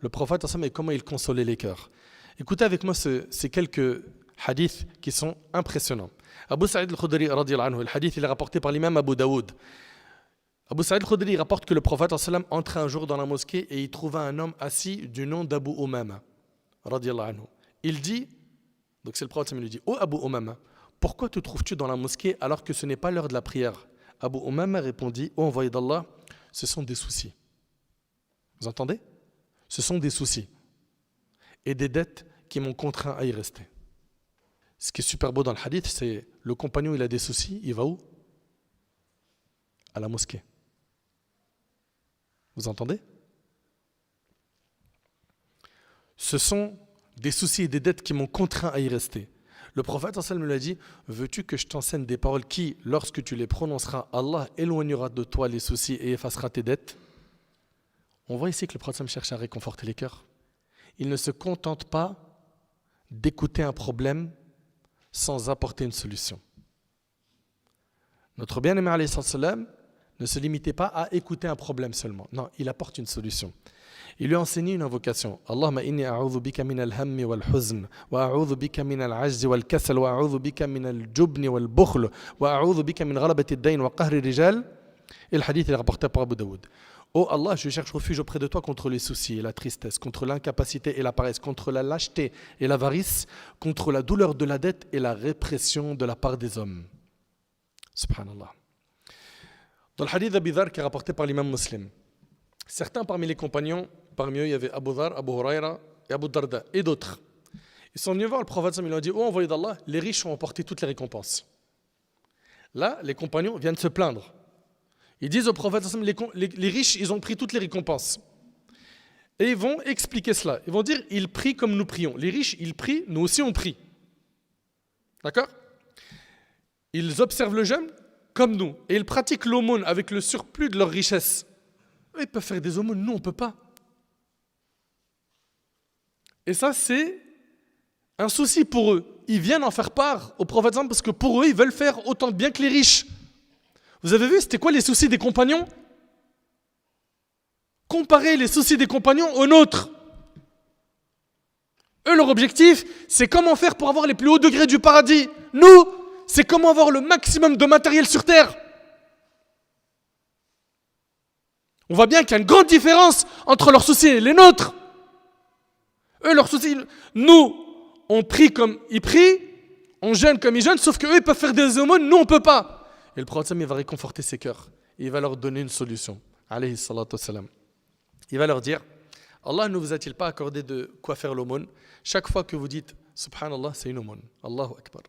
le prophète et comment il consolait les cœurs. Écoutez avec moi ces quelques hadiths qui sont impressionnants. Abu Sa'id al-Khudri, radiyallahu anhu, le hadith il est rapporté par l'imam Abu Daoud. Abu Sa'id al-Khudri rapporte que le prophète entrait un jour dans la mosquée et il trouva un homme assis du nom d'Abu Umama, radiyallahu anhu. Il dit, donc c'est le prophète qui lui dit, « Oh Abu Umama, pourquoi te trouves-tu dans la mosquée alors que ce n'est pas l'heure de la prière ?» Abu Umama répondit, « Oh envoyé d'Allah, ce sont des soucis. » Vous entendez ? Ce sont des soucis et des dettes qui m'ont contraint à y rester. Ce qui est super beau dans le hadith, c'est le compagnon, il a des soucis, il va où ? À la mosquée. Vous entendez ? Ce sont des soucis et des dettes qui m'ont contraint à y rester. Le prophète me l'a dit, veux-tu que je t'enseigne des paroles qui, lorsque tu les prononceras, Allah éloignera de toi les soucis et effacera tes dettes ? On voit ici que le prophète cherche à réconforter les cœurs. Il ne se contente pas d'écouter un problème sans apporter une solution. Notre bien-aimé alayhi salam ne se limitait pas à écouter un problème seulement. Non, il apporte une solution. Il lui a enseigné une invocation. Allahumma inni a'udhu bika min al-hammi wal-huzn wa a'udhu bika min al-'ajzi wal-kasal wa a'udhu bika min al-jubni wal-bukhl wa a'udhu bika min ghalabati ad-dayn wa qahri rijal. Et le hadith est rapporté par Abu Daoud. Oh Allah, je cherche refuge auprès de toi contre les soucis et la tristesse, contre l'incapacité et la paresse, contre la lâcheté et l'avarice, contre la douleur de la dette et la répression de la part des hommes. Subhanallah. Dans le hadith d'Abi Dhar qui est rapporté par l'imam Muslim, certains parmi les compagnons, parmi eux il y avait Abu Dhar, Abu Huraira et Abu Darda et d'autres. Ils sont venus voir le prophète, ils lui ont dit, oh envoyé d'Allah, les riches ont emporté toutes les récompenses. Là, les compagnons viennent se plaindre. Ils disent au prophète, les riches, ils ont pris toutes les récompenses. Et ils vont expliquer cela. Ils vont dire, ils prient comme nous prions. Les riches, ils prient, nous aussi on prie. D'accord ? Ils observent le jeûne comme nous. Et ils pratiquent l'aumône avec le surplus de leur richesse. Eux, ils peuvent faire des aumônes, nous on ne peut pas. Et ça, c'est un souci pour eux. Ils viennent en faire part au prophète parce que pour eux, ils veulent faire autant de bien que les riches. Vous avez vu, c'était quoi les soucis des compagnons ? Comparer les soucis des compagnons aux nôtres. Eux, leur objectif, c'est comment faire pour avoir les plus hauts degrés du paradis. Nous, c'est comment avoir le maximum de matériel sur terre. On voit bien qu'il y a une grande différence entre leurs soucis et les nôtres. Eux, leurs soucis, nous, on prie comme ils prient, on jeûne comme ils jeûnent, sauf qu'eux, ils peuvent faire des aumônes, nous, on ne peut pas. Et le prophète, il va réconforter ses cœurs. Et il va leur donner une solution. Alayhi salatu wassalam. Il va leur dire, Allah ne vous a-t-il pas accordé de quoi faire l'aumône ? Chaque fois que vous dites Subhanallah, c'est une aumône. Allahu Akbar.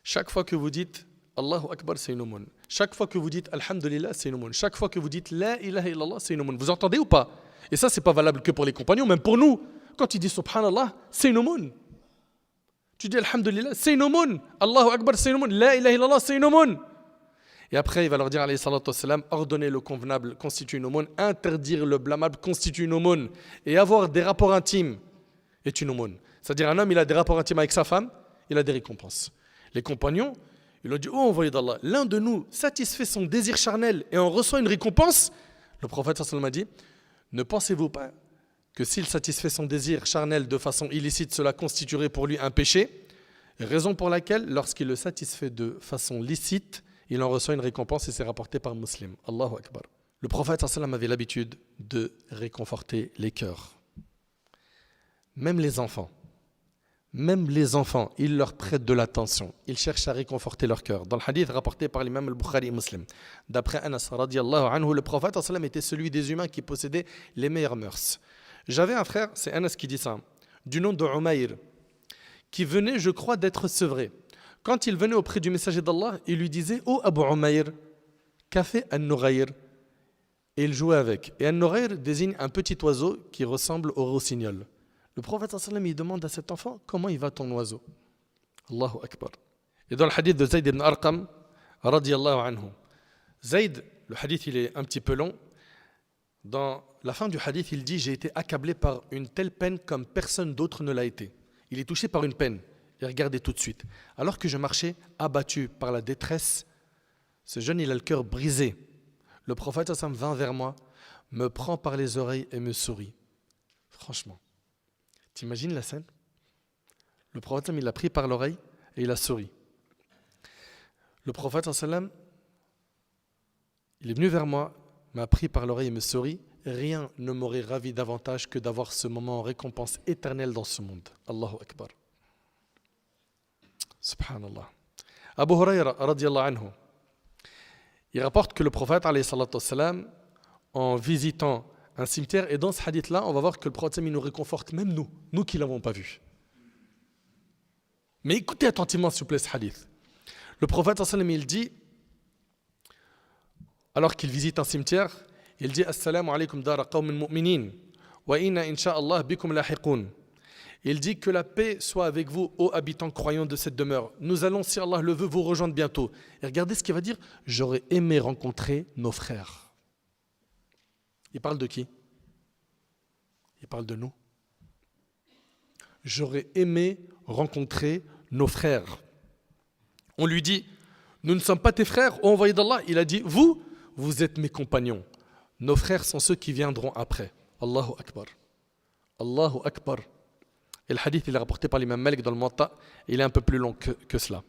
Chaque fois que vous dites Allahu Akbar, c'est une aumône. Chaque fois que vous dites Alhamdulillah, c'est une aumône. Chaque fois que vous dites La ilaha illallah, c'est une aumône. Vous entendez ou pas ? Et ça, c'est pas valable que pour les compagnons, même pour nous. Quand tu dis Subhanallah, c'est une aumône. Tu dis Alhamdulillah, c'est une aumône. Allahu Akbar, c'est une aumône. La ilaha illallah, c'est une aumône. Et après, il va leur dire, alayhi salatu wassalam, ordonner le convenable constitue une aumône, interdire le blâmable constitue une aumône, et avoir des rapports intimes est une aumône. C'est-à-dire, un homme, il a des rapports intimes avec sa femme, il a des récompenses. Les compagnons, ils ont dit, oh envoyé d'Allah, l'un de nous satisfait son désir charnel et en reçoit une récompense. Le prophète sallallahu alayhi wa sallam a dit, ne pensez-vous pas que s'il satisfait son désir charnel de façon illicite, cela constituerait pour lui un péché ? Raison pour laquelle, lorsqu'il le satisfait de façon licite, il en reçoit une récompense et c'est rapporté par Muslim. Allahu Akbar. Le prophète sallam avait l'habitude de réconforter les cœurs. Même les enfants, il leur prête de l'attention. Il cherche à réconforter leur cœur. Dans le hadith rapporté par l'imam al-Bukhari et Muslim, d'après Anas radiyallahu anhu, le prophète sallam était celui des humains qui possédait les meilleures mœurs. J'avais un frère, c'est Anas qui dit ça, du nom de Umayr, qui venait, je crois, d'être sevré. Quand il venait auprès du messager d'Allah, il lui disait « Oh Abu Umayr, qu'a fait An-Nughayr » Et il jouait avec. Et An-Nughayr désigne un petit oiseau qui ressemble au rossignol. Le prophète sallam il demande à cet enfant « Comment il va ton oiseau ?» Allahu Akbar. Et dans le hadith de Zayd ibn Arqam, radiyallahu anhu, Zayd, le hadith il est un petit peu long. Dans la fin du hadith, il dit « J'ai été accablé par une telle peine comme personne d'autre ne l'a été. » Il est touché par une peine. Et regardez tout de suite. Alors que je marchais abattu par la détresse, ce jeune, il a le cœur brisé. Le prophète vint vers moi, me prend par les oreilles et me sourit. Franchement. T'imagines la scène? Le prophète, il l'a pris par l'oreille et il a souri. Le prophète, il est venu vers moi, m'a pris par l'oreille et me sourit. Rien ne m'aurait ravi davantage que d'avoir ce moment en récompense éternelle dans ce monde. Allahu Akbar. Subhanallah. Abu Huraira, radiyallahu anhu, il rapporte que le prophète, alayhi salatu wassalam, en visitant un cimetière, et dans ce hadith-là, on va voir que le prophète il nous réconforte, même nous qui ne l'avons pas vu. Mais écoutez attentivement, s'il vous plaît, ce hadith. Le prophète, il dit, alors qu'il visite un cimetière, il dit Assalamu alaikum dara qawmin mu'minin wa inna insha'Allah bikum lahiqun. Il dit que la paix soit avec vous, ô habitants croyants de cette demeure. Nous allons, si Allah le veut, vous rejoindre bientôt. Et regardez ce qu'il va dire. J'aurais aimé rencontrer nos frères. Il parle de qui? Il parle de nous. J'aurais aimé rencontrer nos frères. On lui dit, nous ne sommes pas tes frères, ô envoyé d'Allah. Il a dit, vous êtes mes compagnons. Nos frères sont ceux qui viendront après. Allahu Akbar. Allahu Akbar. Et le hadith, il est rapporté par l'imam Malik dans le Muwatta. Il est un peu plus long que cela.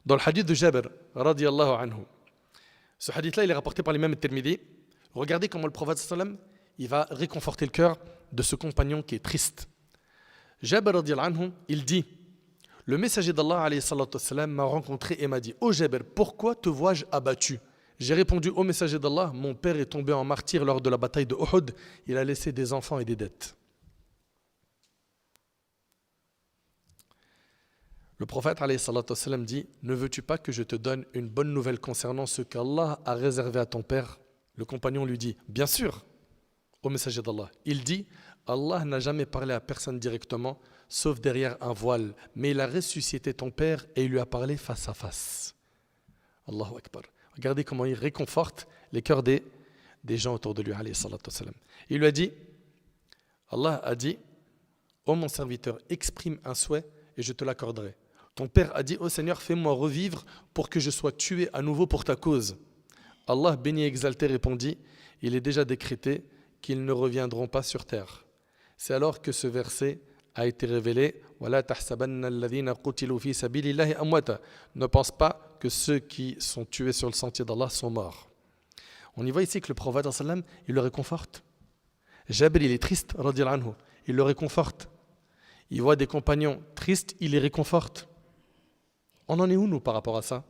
Dans le hadith de Jabir, radiyallahu anhu, ce hadith-là, il est rapporté par l'imam Tirmidhi. Regardez comment le prophète sallam, il va réconforter le cœur de ce compagnon qui est triste. Jabir, radiyallahu anhu, il dit, le messager d'Allah, alayhi salatu wassalam, m'a rencontré et m'a dit, ô Jabir, pourquoi te vois-je abattu? J'ai répondu au messager d'Allah, mon père est tombé en martyr lors de la bataille de Uhud, il a laissé des enfants et des dettes. Le prophète alayhi salatu wassalam dit, ne veux-tu pas que je te donne une bonne nouvelle concernant ce qu'Allah a réservé à ton père? Le compagnon lui dit, bien sûr, au messager d'Allah. Il dit, Allah n'a jamais parlé à personne directement, sauf derrière un voile, mais il a ressuscité ton père et il lui a parlé face à face. Allahu Akbar. Regardez comment il réconforte les cœurs des gens autour de lui, alayhi salatu wassalam. Il lui a dit, Allah a dit, ô mon serviteur, exprime un souhait et je te l'accorderai. Ton père a dit, ô Seigneur, fais-moi revivre pour que je sois tué à nouveau pour ta cause. Allah, béni et exalté, répondit, il est déjà décrété qu'ils ne reviendront pas sur terre. C'est alors que ce verset a été révélé. Ne pense pas que ceux qui sont tués sur le sentier d'Allah sont morts. On y voit ici que le prophète, il le réconforte. Jabir, il est triste, radiyallahu anhu, il le réconforte. Il voit des compagnons tristes, il les réconforte. On en est où, nous, par rapport à ça?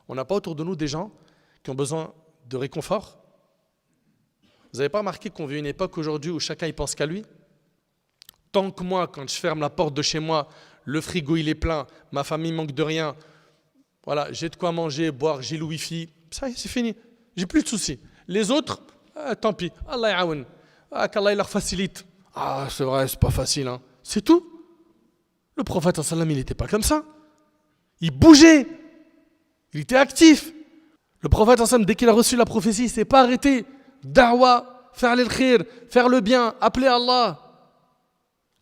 On n'a pas autour de nous des gens qui ont besoin de réconfort? Vous n'avez pas remarqué qu'on vit une époque aujourd'hui où chacun il pense qu'à lui? Tant que moi, quand je ferme la porte de chez moi, le frigo il est plein, ma famille manque de rien, voilà, j'ai de quoi manger, boire, j'ai le wifi, ça y est, c'est fini, j'ai plus de soucis. Les autres, tant pis, Allah ya'aoun, qu'Allah il leur facilite. Ah, c'est vrai, c'est pas facile, hein. C'est tout. Le prophète sallam, il n'était pas comme ça. Il bougeait, il était actif. Le prophète sallam, dès qu'il a reçu la prophétie, il ne s'est pas arrêté. Da'wa, faire le khir, faire le bien, appeler Allah.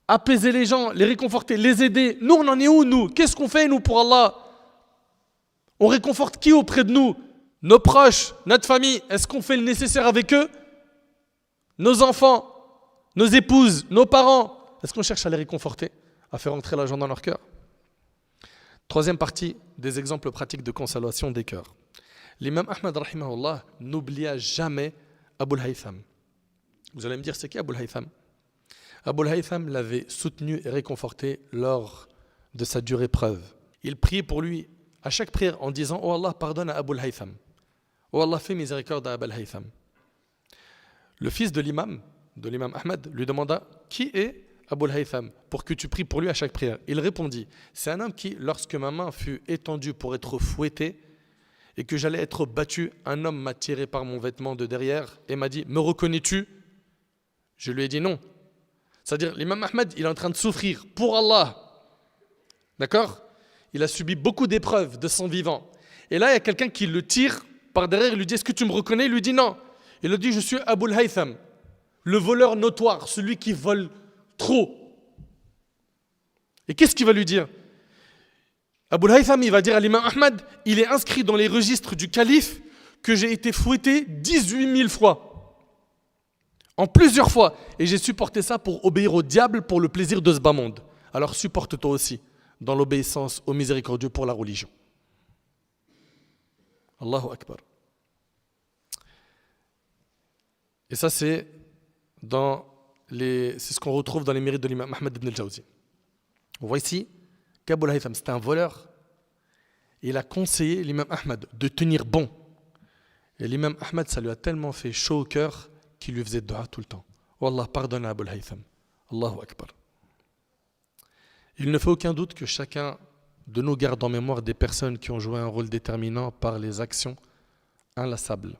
Apaiser les gens, les réconforter, les aider. Nous, on en est où, nous? Qu'est-ce qu'on fait, nous, pour Allah? On réconforte qui auprès de nous? Nos proches, notre famille. Est-ce qu'on fait le nécessaire avec eux? Nos enfants, nos épouses, nos parents. Est-ce qu'on cherche à les réconforter, à faire entrer la joie dans leur cœur? Troisième partie des exemples pratiques de consolation des cœurs. L'imam Ahmad, rahimahullah, n'oublia jamais Abu al-Haytham. Vous allez me dire, c'est qui Abu al-Haytham? Abu al-Haytham l'avait soutenu et réconforté lors de sa dure épreuve. Il priait pour lui à chaque prière en disant, oh Allah, pardonne à Abu al-Haytham. Oh Allah, fais miséricorde à Abu al-Haytham. Le fils de l'imam Ahmad, lui demanda, qui est Abu al-Haytham pour que tu pries pour lui à chaque prière? Il répondit, c'est un homme qui, lorsque ma main fut étendue pour être fouettée et que j'allais être battu, un homme m'a tiré par mon vêtement de derrière et m'a dit, me reconnais-tu? Je lui ai dit non. C'est-à-dire, l'imam Ahmad, il est en train de souffrir pour Allah. D'accord? Il a subi beaucoup d'épreuves de son vivant. Et là, il y a quelqu'un qui le tire par derrière, il lui dit, est-ce que tu me reconnais? Il lui dit non. Il lui dit, je suis Abu al-Haytham, le voleur notoire, celui qui vole trop. Et qu'est-ce qu'il va lui dire? Abu al-Haytham, il va dire à l'imam Ahmad, il est inscrit dans les registres du calife que j'ai été fouetté 18 000 fois. En plusieurs fois. Et j'ai supporté ça pour obéir au diable pour le plaisir de ce bas monde. Alors supporte-toi aussi dans l'obéissance au miséricordieux pour la religion. Allahu Akbar. Et ça, c'est ce qu'on retrouve dans les mérites de l'imam Ahmed ibn al-Jawzi. On voit ici qu'Abul Haytham, c'était un voleur. Il a conseillé l'imam Ahmed de tenir bon. Et l'imam Ahmed, ça lui a tellement fait chaud au cœur qu'il lui faisait dua tout le temps. Wallah, pardonne à Abul Haytham. Allahu Akbar. Il ne fait aucun doute que chacun de nous garde en mémoire des personnes qui ont joué un rôle déterminant par les actions inlassables.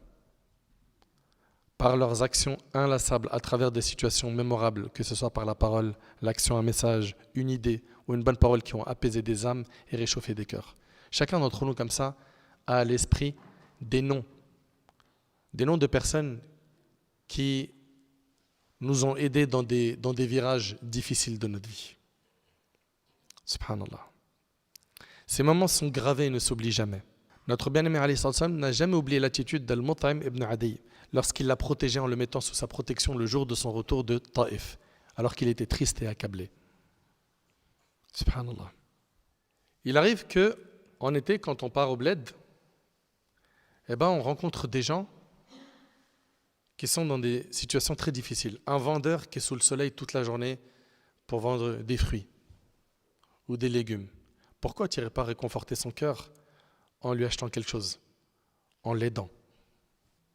Par leurs actions inlassables à travers des situations mémorables, que ce soit par la parole, l'action, un message, une idée ou une bonne parole qui ont apaisé des âmes et réchauffé des cœurs. Chacun d'entre nous, comme ça, a à l'esprit des noms de personnes qui nous ont aidés dans des virages difficiles de notre vie. Subhanallah. Ces moments sont gravés et ne s'oublient jamais. Notre bien-aimé alayhi salam n'a jamais oublié l'attitude d'Al-Mut'im ibn Adi lorsqu'il l'a protégé en le mettant sous sa protection le jour de son retour de Taïf, alors qu'il était triste et accablé. Subhanallah. Il arrive que, en été, quand on part au bled, on rencontre des gens qui sont dans des situations très difficiles. Un vendeur qui est sous le soleil toute la journée pour vendre des fruits ou des légumes. Pourquoi tu n'irais pas réconforter son cœur en lui achetant quelque chose, en l'aidant?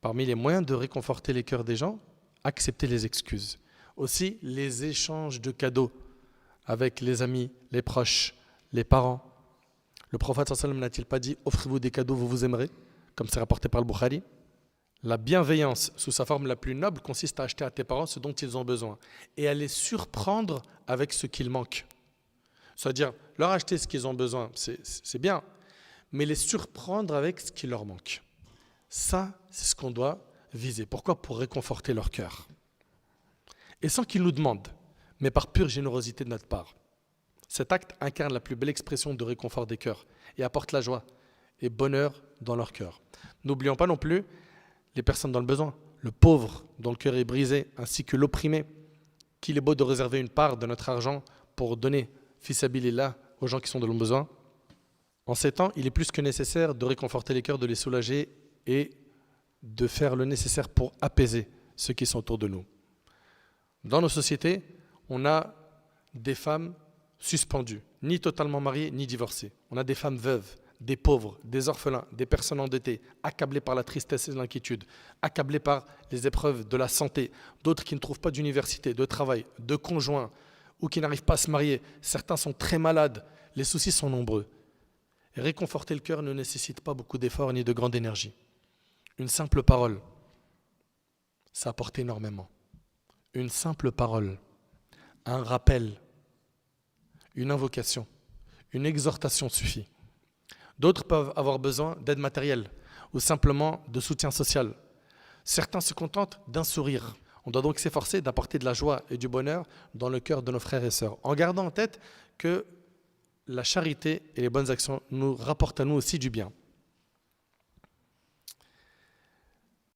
Parmi les moyens de réconforter les cœurs des gens, accepter les excuses. Aussi, les échanges de cadeaux avec les amis, les proches, les parents. Le prophète sallallahu alayhi wa sallam n'a-t-il pas dit « Offrez-vous des cadeaux, vous vous aimerez » comme c'est rapporté par le Bukhari. La bienveillance, sous sa forme la plus noble, consiste à acheter à tes parents ce dont ils ont besoin et à les surprendre avec ce qu'il manque. C'est-à-dire, leur acheter ce qu'ils ont besoin, c'est bien, mais les surprendre avec ce qui leur manque. Ça, c'est ce qu'on doit viser. Pourquoi? Pour réconforter leur cœur. Et sans qu'ils nous demandent, mais par pure générosité de notre part. Cet acte incarne la plus belle expression de réconfort des cœurs et apporte la joie et bonheur dans leur cœur. N'oublions pas non plus les personnes dans le besoin, le pauvre dont le cœur est brisé, ainsi que l'opprimé, qu'il est beau de réserver une part de notre argent pour donner fisabilillah aux gens qui sont dans le besoin. En ces temps, il est plus que nécessaire de réconforter les cœurs, de les soulager et de faire le nécessaire pour apaiser ceux qui sont autour de nous. Dans nos sociétés, on a des femmes suspendues, ni totalement mariées, ni divorcées. On a des femmes veuves, des pauvres, des orphelins, des personnes endettées, accablées par la tristesse et l'inquiétude, accablées par les épreuves de la santé, d'autres qui ne trouvent pas d'université, de travail, de conjoint, ou qui n'arrivent pas à se marier. Certains sont très malades, les soucis sont nombreux. Et réconforter le cœur ne nécessite pas beaucoup d'efforts ni de grande énergie. Une simple parole, ça apporte énormément. Une simple parole, un rappel, une invocation, une exhortation suffit. D'autres peuvent avoir besoin d'aide matérielle ou simplement de soutien social. Certains se contentent d'un sourire. On doit donc s'efforcer d'apporter de la joie et du bonheur dans le cœur de nos frères et sœurs, en gardant en tête que la charité et les bonnes actions nous rapportent à nous aussi du bien.